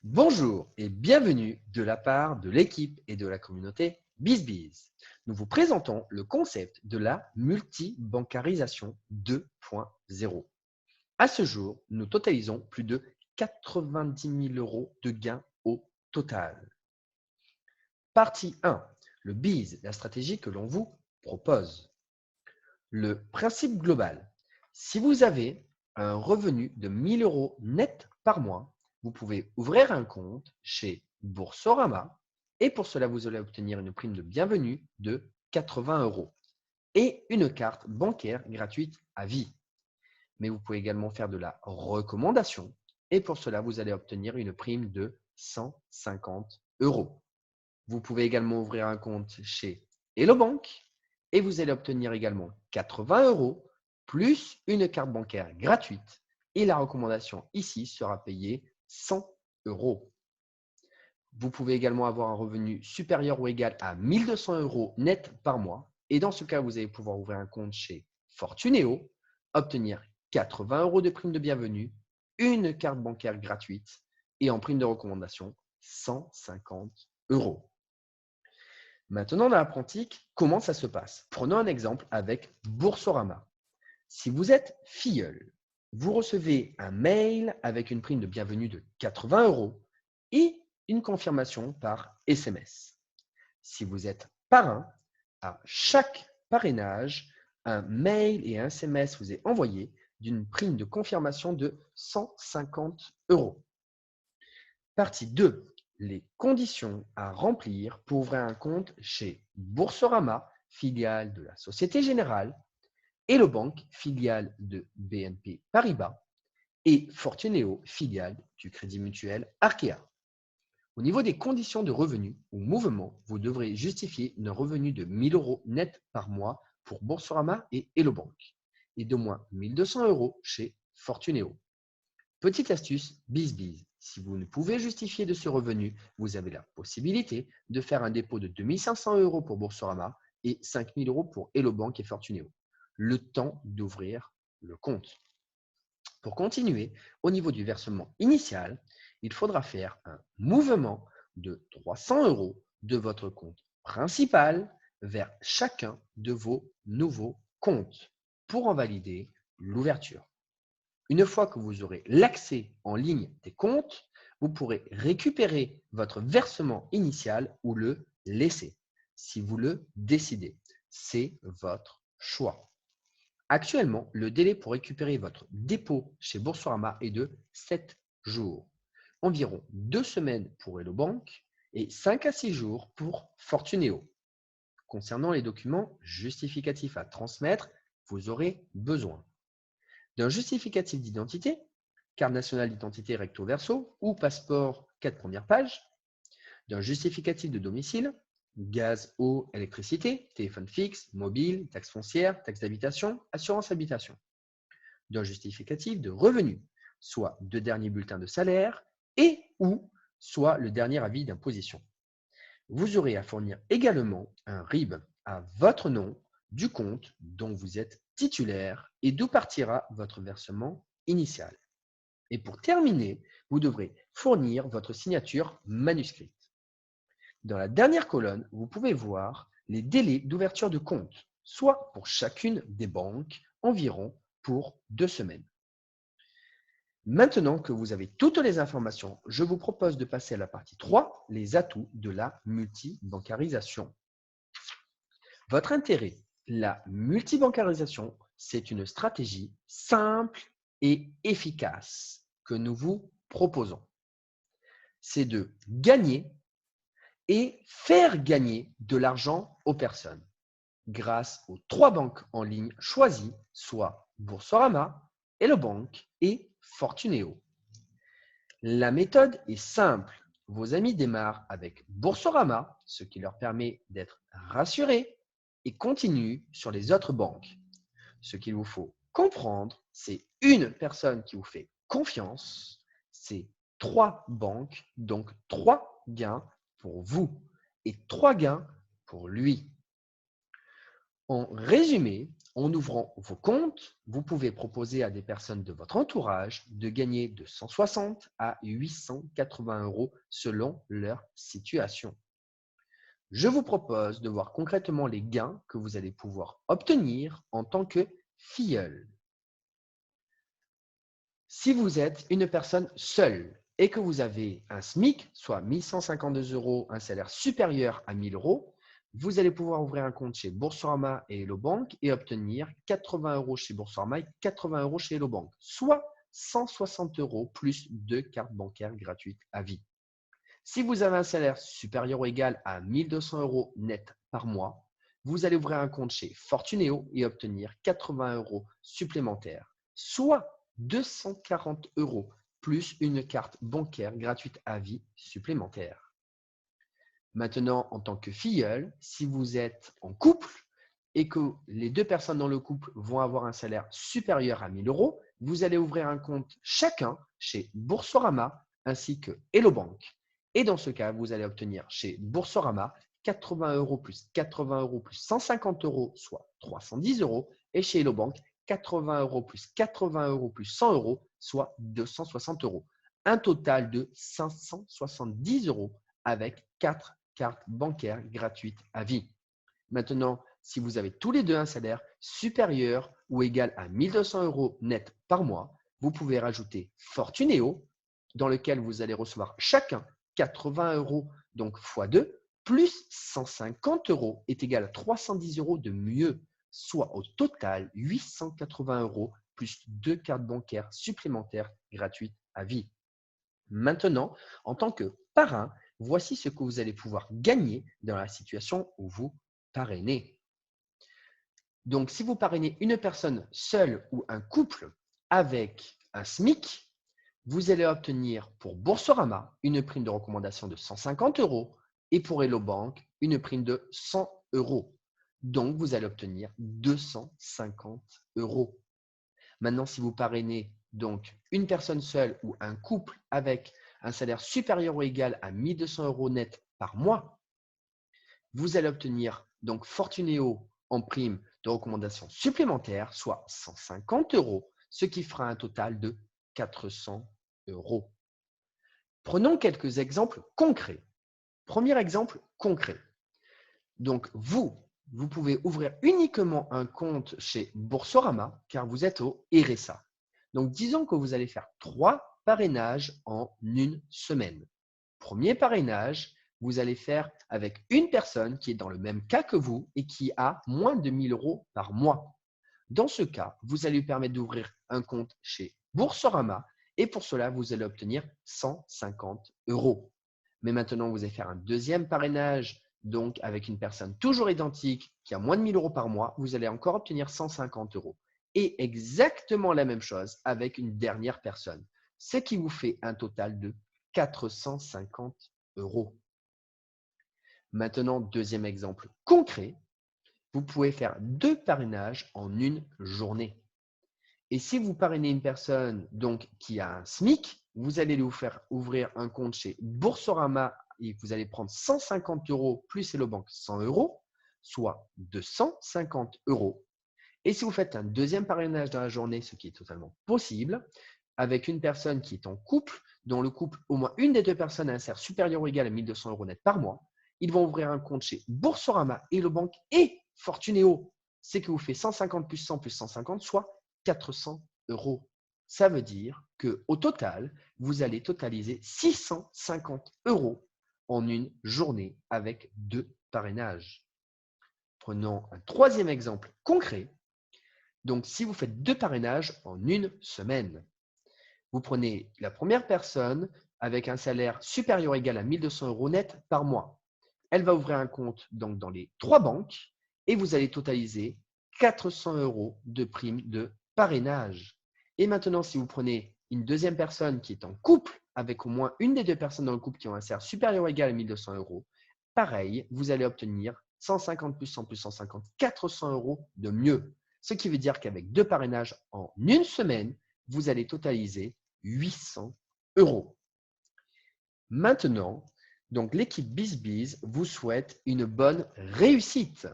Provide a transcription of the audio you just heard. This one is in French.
Bonjour et bienvenue de la part de l'équipe et de la communauté BizBiz. Nous vous présentons le concept de la multibancarisation 2.0. À ce jour, nous totalisons plus de 90 000 euros de gains au total. Partie 1. Le BIZ, la stratégie que l'on vous propose. Le principe global. Si vous avez un revenu de 1 000 euros net par mois, vous pouvez ouvrir un compte chez Boursorama et pour cela, vous allez obtenir une prime de bienvenue de 80 euros et une carte bancaire gratuite à vie. Mais vous pouvez également faire de la recommandation et pour cela, vous allez obtenir une prime de 150 euros. Vous pouvez également ouvrir un compte chez Hello Bank et vous allez obtenir également 80 euros plus une carte bancaire gratuite et la recommandation ici sera payée 100 euros. Vous pouvez également avoir un revenu supérieur ou égal à 1 200 euros net par mois et dans ce cas, vous allez pouvoir ouvrir un compte chez Fortuneo, obtenir 80 euros de prime de bienvenue, une carte bancaire gratuite et en prime de recommandation 150 euros. Maintenant, dans la pratique, comment ça se passe? Prenons un exemple avec Boursorama. Si vous êtes filleul, vous recevez un mail avec une prime de bienvenue de 80 euros et une confirmation par SMS. Si vous êtes parrain, à chaque parrainage, un mail et un SMS vous est envoyé d'une prime de confirmation de 150 euros. Partie 2. Les conditions à remplir pour ouvrir un compte chez Boursorama, filiale de la Société Générale, Hello Bank, filiale de BNP Paribas, et Fortuneo, filiale du Crédit Mutuel Arkea. Au niveau des conditions de revenus ou mouvement, vous devrez justifier un revenu de 1 000 euros net par mois pour Boursorama et Hello Bank et d'au moins 1 200 euros chez Fortuneo. Petite astuce, BizBiz. Si vous ne pouvez justifier de ce revenu, vous avez la possibilité de faire un dépôt de 2 500 euros pour Boursorama et 5 000 euros pour Hello Bank et Fortuneo. Le temps d'ouvrir le compte. Pour continuer, au niveau du versement initial, il faudra faire un mouvement de 300 euros de votre compte principal vers chacun de vos nouveaux comptes pour en valider l'ouverture. Une fois que vous aurez l'accès en ligne des comptes, vous pourrez récupérer votre versement initial ou le laisser, si vous le décidez. C'est votre choix. Actuellement, le délai pour récupérer votre dépôt chez Boursorama est de 7 jours, environ 2 semaines pour Hello Bank et 5 à 6 jours pour Fortuneo. Concernant les documents justificatifs à transmettre, vous aurez besoin d'un justificatif d'identité, carte nationale d'identité recto verso ou passeport 4 premières pages, d'un justificatif de domicile, gaz, eau, électricité, téléphone fixe, mobile, taxe foncière, taxe d'habitation, assurance habitation, d'un justificatif de revenu, soit 2 derniers bulletins de salaire et ou soit le dernier avis d'imposition. Vous aurez à fournir également un RIB à votre nom du compte dont vous êtes titulaire et d'où partira votre versement initial. Et pour terminer, vous devrez fournir votre signature manuscrite. Dans la dernière colonne, vous pouvez voir les délais d'ouverture de compte, soit pour chacune des banques, environ pour 2 semaines. Maintenant que vous avez toutes les informations, je vous propose de passer à la partie 3, les atouts de la multibancarisation. Votre intérêt, la multibancarisation, c'est une stratégie simple et efficace que nous vous proposons. C'est de gagner et faire gagner de l'argent aux personnes grâce aux 3 banques en ligne choisies, soit Boursorama, Hello Bank et Fortuneo. La méthode est simple. Vos amis démarrent avec Boursorama, ce qui leur permet d'être rassurés et continuent sur les autres banques. Ce qu'il vous faut comprendre, c'est une personne qui vous fait confiance, c'est 3 banques, donc 3 gains pour vous et 3 gains pour lui. En résumé, En ouvrant vos comptes, vous pouvez proposer à des personnes de votre entourage de gagner de 160 à 880 € selon leur situation. Je vous propose de voir concrètement les gains que vous allez pouvoir obtenir en tant que filleul. Si vous êtes une personne seule et que vous avez un SMIC, soit 1 152 €, un salaire supérieur à 1 000 €, vous allez pouvoir ouvrir un compte chez Boursorama et Hello Bank et obtenir 80 € chez Boursorama et 80 € chez Hello Bank, soit 160 € plus 2 cartes bancaires gratuites à vie. Si vous avez un salaire supérieur ou égal à 1 200 € net par mois, vous allez ouvrir un compte chez Fortunéo et obtenir 80 € supplémentaires, soit 240 € plus une carte bancaire gratuite à vie supplémentaire. Maintenant, en tant que filleul, si vous êtes en couple et que les deux personnes dans le couple vont avoir un salaire supérieur à 1 000 €, vous allez ouvrir un compte chacun chez Boursorama ainsi que Hello Bank. Et dans ce cas, vous allez obtenir chez Boursorama 80 € plus 80 € plus 150 €, soit 310 €, et chez Hello Bank 80 € plus 80 € plus 100 €, soit 260 €. Un total de 570 € avec 4 cartes bancaires gratuites à vie. Maintenant, si vous avez tous les deux un salaire supérieur ou égal à 1 200 € net par mois, vous pouvez rajouter Fortunéo, dans lequel vous allez recevoir chacun 80 €, donc x2, plus 150 € est égal à 310 € de mieux, soit au total 880 € plus 2 cartes bancaires supplémentaires gratuites à vie. Maintenant, en tant que parrain, voici ce que vous allez pouvoir gagner dans la situation où vous parrainez. Donc, si vous parrainez une personne seule ou un couple avec un SMIC, vous allez obtenir pour Boursorama une prime de recommandation de 150 € et pour Hello Bank une prime de 100 €. Donc, vous allez obtenir 250 €. Maintenant, si vous parrainez donc une personne seule ou un couple avec un salaire supérieur ou égal à 1 200 € net par mois, vous allez obtenir donc Fortunéo en prime de recommandation supplémentaire, soit 150 €, ce qui fera un total de 400 €. Prenons quelques exemples concrets. Premier exemple concret. Donc, vous pouvez ouvrir uniquement un compte chez Boursorama car vous êtes au RSA. Donc, disons que vous allez faire 3 parrainages en une semaine. Premier parrainage, vous allez faire avec une personne qui est dans le même cas que vous et qui a moins de 1 000 € par mois. Dans ce cas, vous allez lui permettre d'ouvrir un compte chez Boursorama et pour cela, vous allez obtenir 150 €. Mais maintenant, vous allez faire un deuxième parrainage, donc avec une personne toujours identique qui a moins de 1 000 € par mois, vous allez encore obtenir 150 €. Et exactement la même chose avec une dernière personne, ce qui vous fait un total de 450 €. Maintenant, deuxième exemple concret, vous pouvez faire 2 parrainages en une journée. Et si vous parrainez une personne donc, qui a un SMIC, vous allez lui faire ouvrir un compte chez Boursorama et vous allez prendre 150 € plus Hello Bank 100 €, soit 250 €. Et si vous faites un deuxième parrainage dans la journée, ce qui est totalement possible, avec une personne qui est en couple, dont le couple, au moins une des deux personnes a un salaire supérieur ou égal à 1 200 € net par mois, ils vont ouvrir un compte chez Boursorama, Hello Bank et Fortunéo. C'est que vous faites 150 plus 100 plus 150, soit 400 €. Ça veut dire qu'au total, vous allez totaliser 650 € en une journée avec 2 parrainages. Prenons un troisième exemple concret. Donc, si vous faites 2 parrainages en une semaine, vous prenez la première personne avec un salaire supérieur ou égal à 1 200 € net par mois. Elle va ouvrir un compte donc, dans les 3 banques et vous allez totaliser 400 € de prime de parrainage. Et maintenant, si vous prenez une deuxième personne qui est en couple avec au moins une des deux personnes dans le couple qui ont un salaire supérieur ou égal à 1 200 €, pareil, vous allez obtenir 150 plus 100 plus 150, 400 € de mieux. Ce qui veut dire qu'avec 2 parrainages en une semaine, vous allez totaliser 800 €. Maintenant, donc l'équipe BizBiz vous souhaite une bonne réussite.